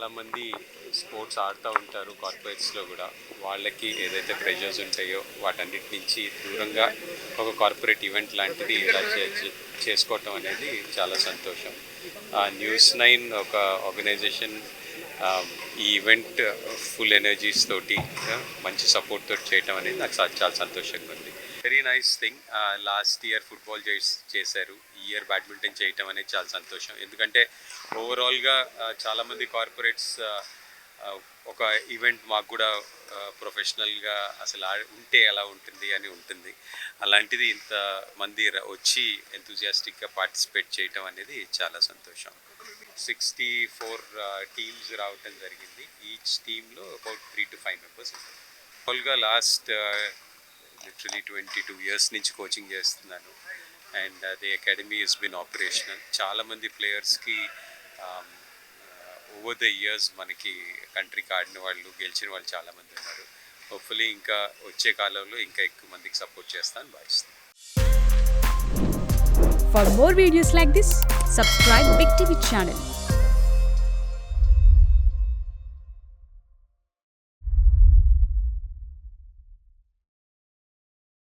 చాలామంది స్పోర్ట్స్ ఆడుతూ ఉంటారు కార్పొరేట్స్లో కూడా. వాళ్ళకి ఏదైతే ప్రెషర్స్ ఉంటాయో వాటన్నిటి నుంచి దూరంగా ఒక కార్పొరేట్ ఈవెంట్ లాంటిది ఇలా చేసుకోవటం అనేది చాలా సంతోషం. న్యూస్ 9 ఒక ఆర్గనైజేషన్ ఈ ఈవెంట్ ఫుల్ ఎనర్జీస్ తోటి మంచి సపోర్ట్ తోటి చేయటం అనేది నాకు చాలా సంతోషంగా ఉంది. Very nice thing. Last year football చేశారు, ఈ ఇయర్ బ్యాడ్మింటన్ చేయటం అనేది చాలా సంతోషం. ఎందుకంటే ఓవరాల్గా చాలామంది కార్పొరేట్స్ ఒక ఈవెంట్ మాకు కూడా ప్రొఫెషనల్గా అసలు ఉంటే ఎలా ఉంటుంది అని ఉంటుంది. అలాంటిది ఇంతమంది వచ్చి ఎంతూజియాస్టిక్గా పార్టిసిపేట్ చేయటం అనేది చాలా సంతోషం. 64 టీమ్స్ రావటం జరిగింది. ఈచ్ టీంలో అబౌట్ 3 to 5 మెంబర్స్ ఉంటారు. ఫుల్గా లాస్ట్ లిటరలీ 22 years నుంచి కోచింగ్ చేస్తున్నాను. And the academy has been operational. చాలామంది ప్లేయర్స్కి ఓవర్ ద ఇయర్స్ మనకి కంట్రీకి ఆడిన వాళ్ళు, గెలిచిన వాళ్ళు చాలామంది ఉన్నారు. హోప్ఫుల్లీ ఇంకా వచ్చే కాలంలో ఇంకా ఎక్కువ మందికి సపోర్ట్ చేస్తాను భావిస్తాను. For more videos like this, subscribe Big TV channel.